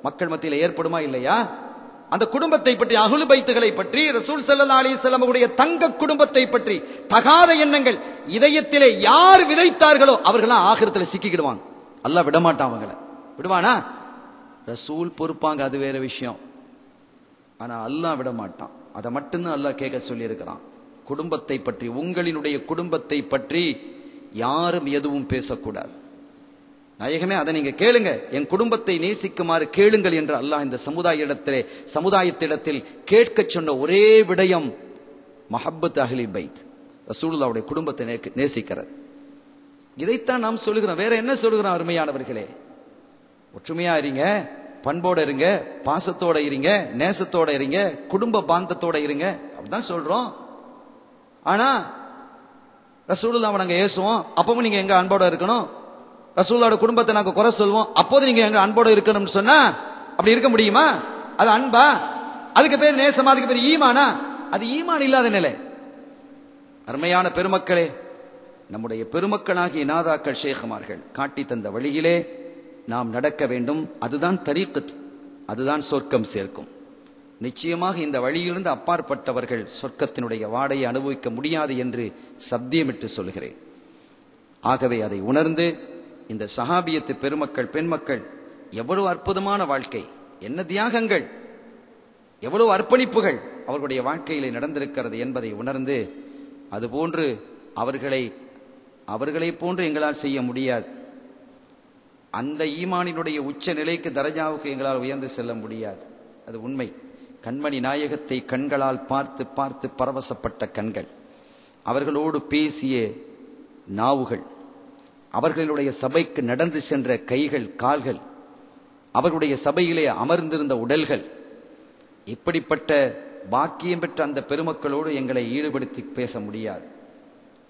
மக்கள் மத்தியில் ஏற்படுமா இல்லையா? அந்த குடும்பத்தை பற்றி, அஹ்லு பைத்துகளை பற்றி, ரசூல் ஸல்லல்லாஹு அலைஹி வஸல்லம் உடைய தங்க குடும்பத்தை பற்றி தகாத எண்ணங்கள் இதயத்திலே யார் விதைத்தார்களோ அவர்களாம் ஆகிரத்தில் சிக்கிக்கிடுவாங்க. அல்லாஹ் விடமாட்டான். அவங்கள விடுவானா? ரசூல் பொறுப்பாங்க, அது வேற விஷயம். ஆனா அல்லாஹ் விட மாட்டான். அதை மட்டும்தான் அல்லாஹ் கேட்க சொல்லி இருக்கிறான். குடும்பத்தை பற்றி, உங்களினுடைய குடும்பத்தை பற்றி யாரும் எதுவும் பேசக்கூடாது. நாயகமே அதை நீங்க கேளுங்க, என் குடும்பத்தை நேசிக்குமாறு கேளுங்கள் என்று அல்லாஹ் இந்த சமுதாயத்திடத்தில் கேட்க சொன்ன ஒரே விடயம் மஹப்பத் அஹ்லில் பைத், ரசூலுல்லாஹ்வுடைய குடும்பத்தை நேசிக்கிறது. இதைத்தான் நாம் சொல்லுகிறோம். வேற என்ன சொல்லுகிறோம்? அருமையானவர்களே, ஒற்றுமையா இருங்க, பண்போட இருங்க, பாசத்தோட இருங்க, நேசத்தோட இருங்க, குடும்ப பாந்தத்தோட இருங்க, அப்படிதான் சொல்றோம். ஆனா ரசூலுல்லாஹ்வை நாங்க ஏசுவோம், அப்பவும் நீங்க எங்க அன்போட இருக்கணும். ரசூலுல்லாஹ்வோட குடும்பத்தை நாங்க குறை சொல்வோம், அப்போது நீங்க எங்க அன்போட இருக்கணும்னு சொன்னா அப்படி இருக்க முடியுமா? அது அன்பா? அதுக்கு பேர் நேசமா? அதுக்கு பேர் ஈமானா? அது ஈமான் இல்லாத நிலை. அருமையான பெருமக்களே, நம்முடைய பெருமக்களாகிய நாதாக்கள் ஷேഖமார்கள் காட்டி தந்த வழியிலே நாம் நடக்க வேண்டும். அதுதான் தரீக்கத், அதுதான் சொர்க்கம் சேர்க்கும். நிச்சயமாக இந்த வழியிலிருந்து அப்பாற்பட்டவர்கள் சொர்க்கத்தினுடைய வாடையை அனுபவிக்க முடியாது என்று சத்தியமிட்டு சொல்கிறேன். ஆகவே அதை உணர்ந்து இந்த சஹாபியத்து பெருமக்கள், பெண்மக்கள் எவ்வளவு அற்புதமான வாழ்க்கை, என்ன தியாகங்கள், எவ்வளவு அர்ப்பணிப்புகள் அவர்களுடைய வாழ்க்கையிலே நடந்திருக்கிறது என்பதை உணர்ந்து, அதுபோன்று அவர்களை போன்று எங்களால் செய்ய முடியாது. அந்த ஈமானினுடைய உச்ச நிலைக்கு, தரஜாவுக்கு எங்களால் உயர்ந்து செல்ல முடியாது. அது உண்மை. கண்மணி நாயகத்தை கண்களால் பார்த்து பார்த்து பரவசப்பட்ட கண்கள், அவர்களோடு பேசிய நாவுகள், அவர்களுடைய சபைக்கு நடந்து சென்ற கைகள், கால்கள், அவர்களுடைய சபையிலே அமர்ந்திருந்த உடல்கள், இப்படிப்பட்ட பாக்கியம் பெற்ற அந்த பெருமக்களோடு எங்களை ஈடுபடுத்தி பேச முடியாது.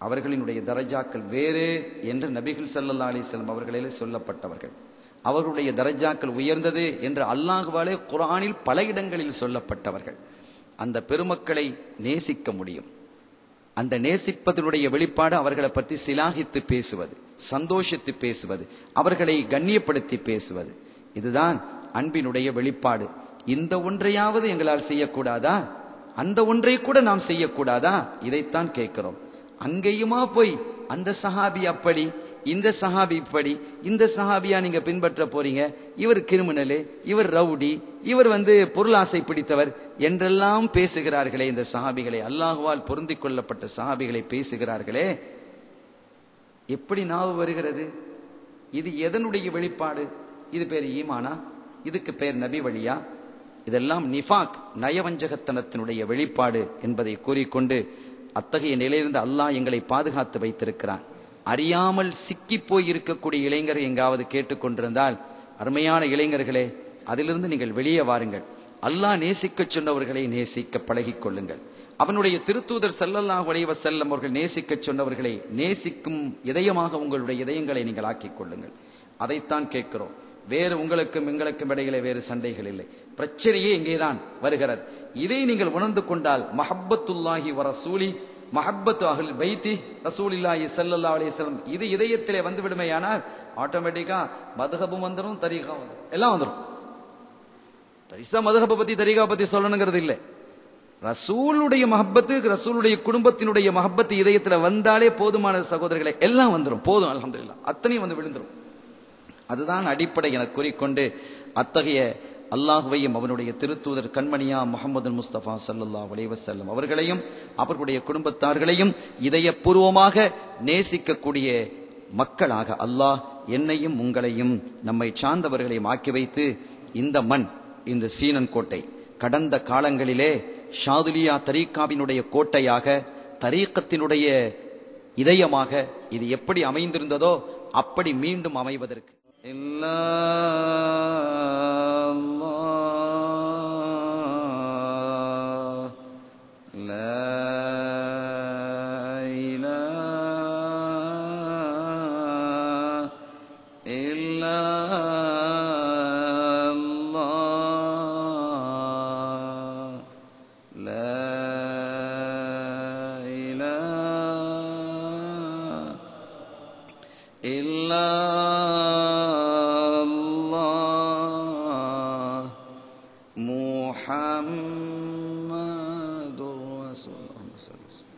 அவர்களினுடைய தரஜாக்கள் வேறு என்று நபிகள் ஸல்லல்லாஹு அலைஹி வஸல்லம் அவர்களிலே சொல்லப்பட்டவர்கள். அவர்களுடைய தரஜாக்கள் உயர்ந்தது என்று அல்லாஹ்வாலே குர்ஆனில் பல இடங்களில் சொல்லப்பட்டவர்கள். அந்த பெருமக்களை நேசிக்க முடியும். அந்த நேசிப்பதனுடைய வெளிப்பாடு அவர்களை பற்றி சிலாகித்து பேசுவது, சந்தோஷித்து பேசுவது, அவர்களை கண்ணியப்படுத்தி பேசுவது. இதுதான் அன்பினுடைய வெளிப்பாடு. இந்த ஒன்றையாவது எங்களால் செய்யக்கூடாதா? அந்த ஒன்றை கூட நாம் செய்யக்கூடாதா? இதைத்தான் கேட்கிறோம். அங்கேயுமா போய் அந்த சஹாபி அப்படி, இந்த சஹாபி இப்படி, இந்த சஹாபியா நீங்க பின்பற்ற போறீங்க, இவர் கிரிமினலு, இவர் ரவுடி, இவர் பொருளாசை பிடித்தவர் என்றெல்லாம் பேசுகிறார்களே இந்த சஹாபிகளை, அல்லாஹ்வால் பொருந்திக் கொள்ளப்பட்ட சஹாபிகளை பேசுகிறார்களே, எப்படி நாவு வருகிறது? இது எதனுடைய வெளிப்பாடு? இது பேர் ஈமானா? இதுக்கு பேர் நபி வழியா? இதெல்லாம் நிஃபாக், நயவஞ்சகத்தனத்தினுடைய வெளிப்பாடு என்பதை கூறிக்கொண்டு, அத்தகைய நிலையிலிருந்து அல்லாஹ் எங்களை பாதுகாத்து வைத்திருக்கிறான். அறியாமல் சிக்கி போய் இருக்கக்கூடிய இளைஞர் எங்காவது கேட்டுக்கொண்டிருந்தால், அருமையான இளைஞர்களே, அதிலிருந்து நீங்கள் வெளியே வாருங்கள். அல்லாஹ் நேசிக்க சொன்னவர்களை நேசிக்க பழகிக் கொள்ளுங்கள். அவனுடைய திருத்தூதர் ஸல்லல்லாஹு அலைஹி வஸல்லம் அவர்கள் நேசிக்க சொன்னவர்களை நேசிக்கும் இதயமாக உங்களுடைய இதயங்களை நீங்கள் ஆக்கிக் கொள்ளுங்கள். அதைத்தான் கேட்கிறோம். வேறு உங்களுக்கும் எங்களுக்கும் இடையிலே வேறு சண்டைகள் இல்லை. பிரச்சனையே இங்கேதான் வருகிறது. இதை நீங்கள் உணர்ந்து கொண்டால், மஹப்பத்துல்லாஹி வ ரசூலி, மஹப்பத்து அஹ்ல் பைத்தி ரசூலில்லாஹி ஸல்லல்லாஹு அலைஹி வஸல்லம், இது இதயத்திலே வந்து விடுமையானால் ஆட்டோமேட்டிக்கா மதுஹபும் வந்துடும், தரீகா வந்துடும், எல்லாம் வந்துடும். பரிசா மதுஹபை பத்தி தரீகா பத்தி சொல்லணுங்கிறது இல்லை. ரசூலுடைய மஹப்பத்து, ரசூலுடைய குடும்பத்தினுடைய மஹப்பத்து இதயத்துல வந்தாலே போதுமான சகோதரர்களை, எல்லாம் வந்துடும். போதும், அல்ஹம்துலில்லாஹ், அத்தனையும் விழுந்துடும். அதுதான் அடிப்படை என கூறிக்கொண்டு, அத்தகைய அல்லாஹுவையும் அவனுடைய திருத்தூதர் கண்மணியா முஹம்மது முஸ்தபா ஸல்லல்லாஹு அலைஹி வஸல்லம் அவர்களையும் அவர்களுடைய குடும்பத்தார்களையும் இதயபூர்வமாக நேசிக்கக்கூடிய மக்களாக அல்லாஹ் என்னையும் உங்களையும் நம்மை சார்ந்தவர்களையும் ஆக்கி வைத்து, இந்த மண், இந்த சீனன் கோட்டை கடந்த காலங்களிலே ஷாதுலியா தரீக்காவினுடைய கோட்டையாக, தரீக்கத்தினுடைய இதயமாக இது எப்படி அமைந்திருந்ததோ அப்படி மீண்டும் அமைவதற்கு إلا الله முஹம்மதுர் ரசூலுல்லாஹ்.